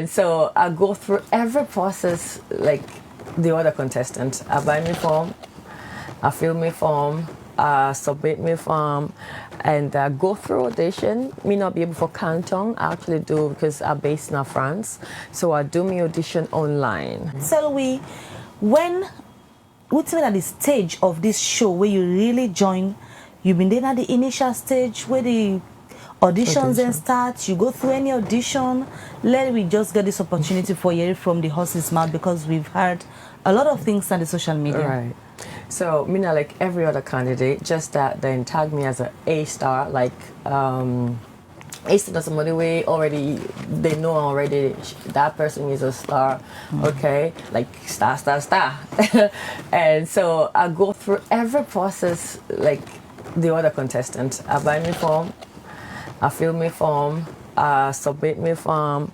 And so I go through every process like the other contestant. I buy my form, I fill my form, I submit my form, and go through audition. Me not be able for Canton. I actually do because I'm based in France. So I do my audition online. Tell we, when what's at the stage of this show where you really join, you've been there at the initial stage where the auditions then start, you go through any audition. Let me just get this opportunity for you from the horse's mouth, because we've heard a lot of things on the social media. Right. So, me not like every other candidate, just that they tag me as an A star, like A star somebody way already, they know already that person is a star, okay, like star. And so I go through every process like the other contestant. I buy my form, I fill my form, I submit my form,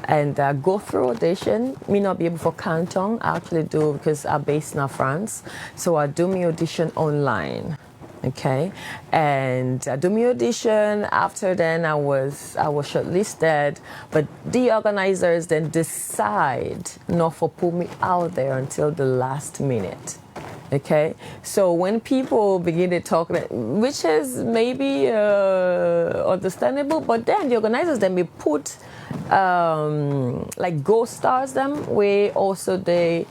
and go through audition. Me not be able for Canton. I actually do because I'm based in France. So I do my audition online. Okay, and I do my audition. After then, I was shortlisted, but the organizers then decide not to put me out there until the last minute. Okay, so when people begin to talk, which is maybe understandable, but then the organizers then we put like ghost stars them, where also they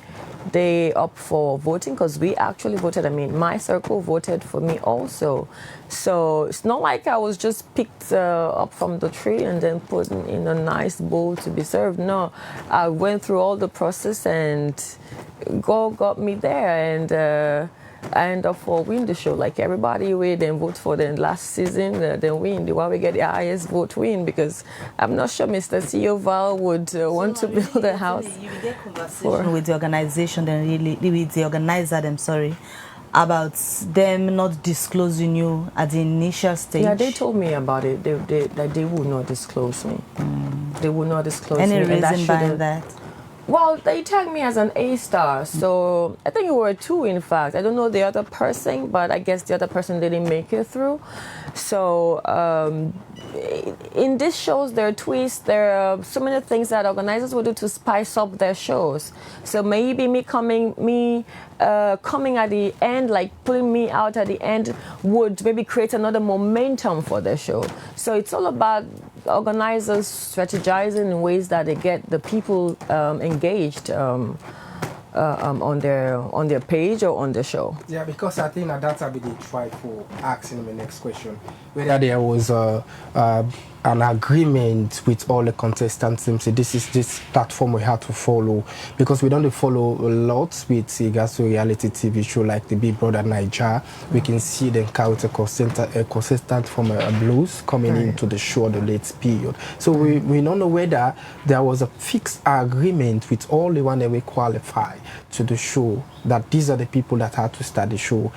up for voting, because we actually voted. I mean, my circle voted for me also. So it's not like I was just picked up from the tree and then put in a nice bowl to be served. No, I went through all the process, and God got me there, and I end up for win the show. Like everybody we then vote for the last season, then win. The one we get the highest vote win, because I'm not sure Mr. CEO Val would want to build a house. You will get conversation with the organization, then really with the organizer, I'm sorry, about them not disclosing you at the initial stage. Yeah, they told me about it. They would not disclose me. They would not disclose me. Any reason behind that? Well, they tagged me as an A star, so I think it were two, in fact. I don't know the other person, but I guess the other person didn't make it through. So in these shows, there are twists. There are so many things that organizers will do to spice up their shows. So maybe me coming at the end, like pulling me out at the end, would maybe create another momentum for the show. So it's all about organizers strategizing in ways that they get the people engaged on their page or on the show. Yeah, because I think that's how they try for asking the next question, whether there was an agreement with all the contestants. Say this is this platform we have to follow, because we don't follow a lot with regards to reality TV show like the Big Brother Niger. We can see them count a contestant from a blues coming into the show at the late period. So we don't know whether there was a fixed agreement with all the one that we qualify to the show, that these are the people that had to start the show,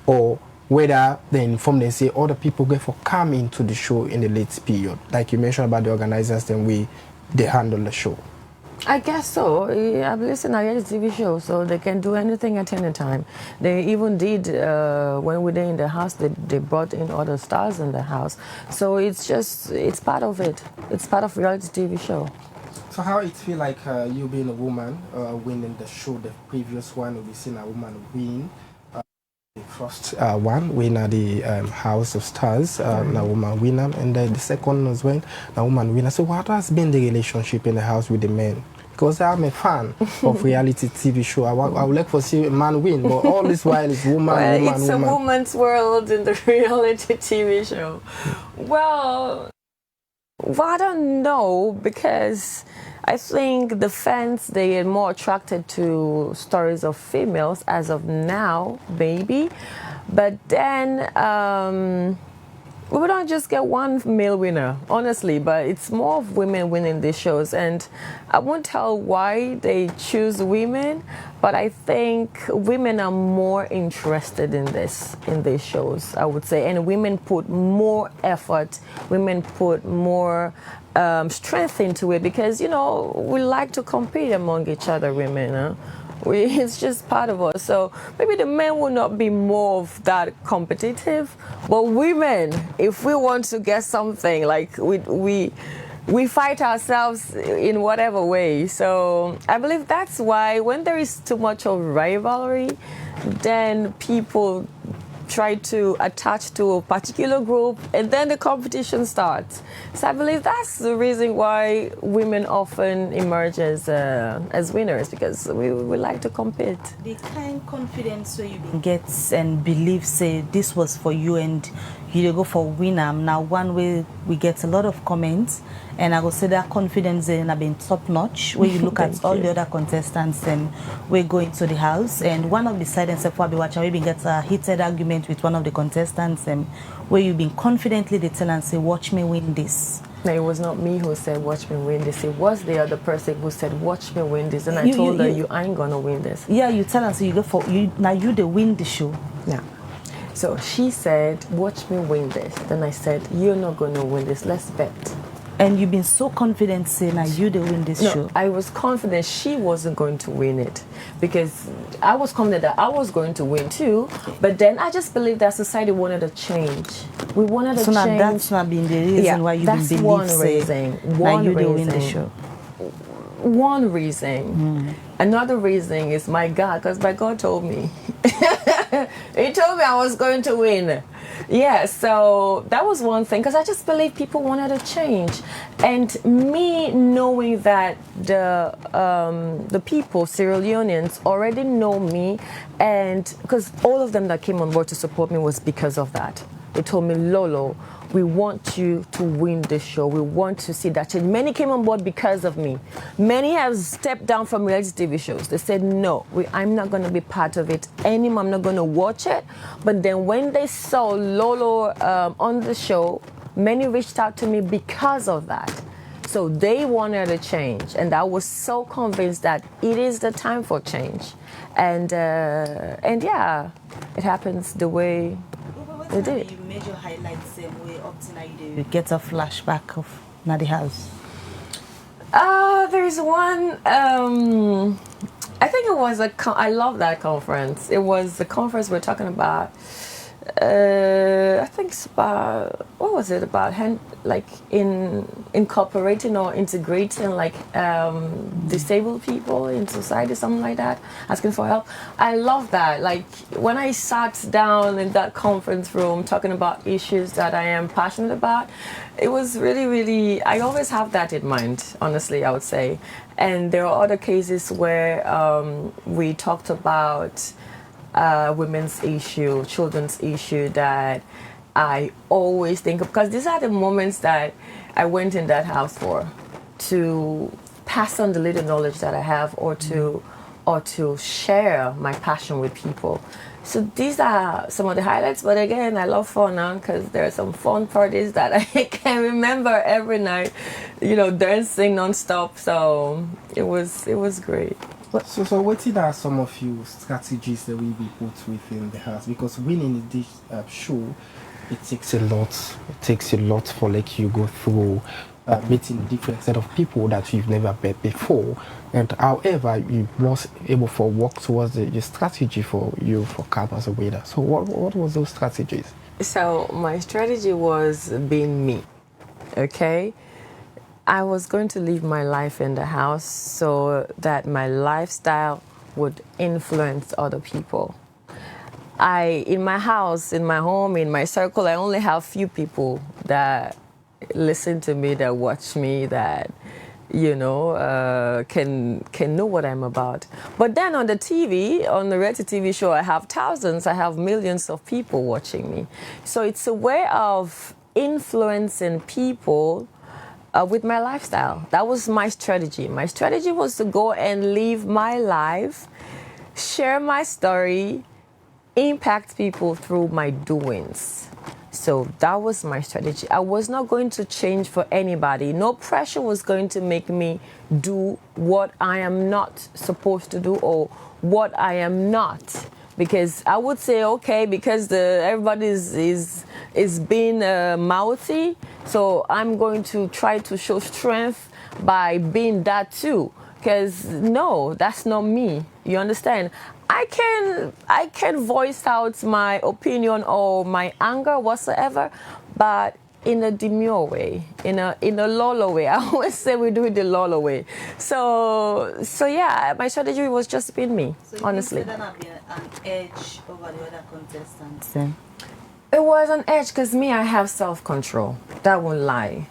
or whether then from them say other people get for come into the show in the late period, like you mentioned about the organizers, then they handle the show. I guess so. I've listened to a TV show, so they can do anything at any time. They even did, when we were in the house, they brought in other stars in the house. So it's part of it. It's part of reality TV show. So how it feel like you being a woman winning the show? The previous one, we've seen a woman win. The first one win at the House of Stars, a woman winner, and then the second one as well, a woman winner. So what has been the relationship in the house with the men? Because I'm a fan of reality TV show. I would like to see a man win, but all this while it's woman. It's a woman's world in the reality TV show. Well, I don't know, because I think the fans, they are more attracted to stories of females as of now, maybe. But then we don't just get one male winner, honestly, but it's more of women winning these shows. And I won't tell why they choose women, but I think women are more interested in these shows, I would say. And women put more effort, women put more strength into it, because, you know, we like to compete among each other, women. Huh? It's just part of us. So maybe the men will not be more of that competitive, but women, if we want to get something, like we we fight ourselves in whatever way. So I believe that's why when there is too much of rivalry, then people try to attach to a particular group and then the competition starts. So I believe that's the reason why women often emerge as winners, because we like to compete. The kind confidence where you get and believe, say, this was for you and you go for winner. Now, one way we get a lot of comments, and I will say that confidence in have been top notch. Where you look at all the other contestants and we go into the house, and one of the side and before we watch, we been get a heated argument with one of the contestants, and where you been confidently they tell and say, "Watch me win this." No, it was not me who said, "Watch me win this." It was the other person who said, "Watch me win this," and I told her, "You ain't gonna win this." Yeah, you tell her, so you go for you now. You the win the show. Yeah. So she said, "Watch me win this." Then I said, "You're not gonna win this. Let's bet." And you've been so confident saying that you the win this show. I was confident she wasn't going to win it, because I was confident that I was going to win too. But then I just believed that society wanted a change. We wanted a change. So now that's not been the reason why you believe one reason. One you reason. win the show. One reason. Another reason is my God, because my God told me. He told me I was going to win. Yeah, so that was one thing, because I just believe people wanted a change. And me knowing that the people, Sierra Leoneans, already know me, and because all of them that came on board to support me was because of that. They told me, "Lolo, we want you to win this show. We want to see that change." Many came on board because of me. Many have stepped down from reality TV shows. They said, "No, I'm not going to be part of it anymore. I'm not going to watch it." But then when they saw Lolo on the show, many reached out to me because of that. So they wanted a change, and I was so convinced that it is the time for change. And yeah, it happens the way it did. You made your highlights same way up to now you get a flashback of the house. There's one. I think it was I love that conference. It was the conference we're talking about. I think it's about, what was it about? Like incorporating or integrating like disabled people in society, something like that, asking for help. I love that. Like when I sat down in that conference room talking about issues that I am passionate about, it was really, really, I always have that in mind, honestly, I would say. And there are other cases where we talked about women's issue, children's issue that I always think of, because these are the moments that I went in that house for, to pass on the little knowledge that I have, or to share my passion with people. So these are some of the highlights. But again, I love fun now, because there are some fun parties that I can remember every night, dancing non-stop. So it was great. So what are some of you strategies that we be put within the house? Because winning this show, it takes a lot. It takes a lot for like you go through meeting different set of people that you've never met before. And however, you was able to work towards the strategy for you for come as a winner. So what was those strategies? So my strategy was being me, okay? I was going to live my life in the house so that my lifestyle would influence other people. In my house, in my home, in my circle, I only have few people that listen to me, that watch me, that can know what I'm about. But then on the TV, on the reality TV show, I have thousands, I have millions of people watching me. So it's a way of influencing people with my lifestyle. That was my strategy. My strategy was to go and live my life, share my story, impact people through my doings. So that was my strategy. I was not going to change for anybody. No pressure was going to make me do what I am not supposed to do, or what I am not. Because I would say, okay, because everybody is being mouthy, so I'm going to try to show strength by being that too. Because no, that's not me. You understand? I can voice out my opinion or my anger whatsoever, but in a demure way, in a Lolo way. I always say we do it the Lolo way. So yeah, my strategy was just being me, So honestly. you think that be an edge over the other contestants? It was an edge because me, I have self-control. That won't lie.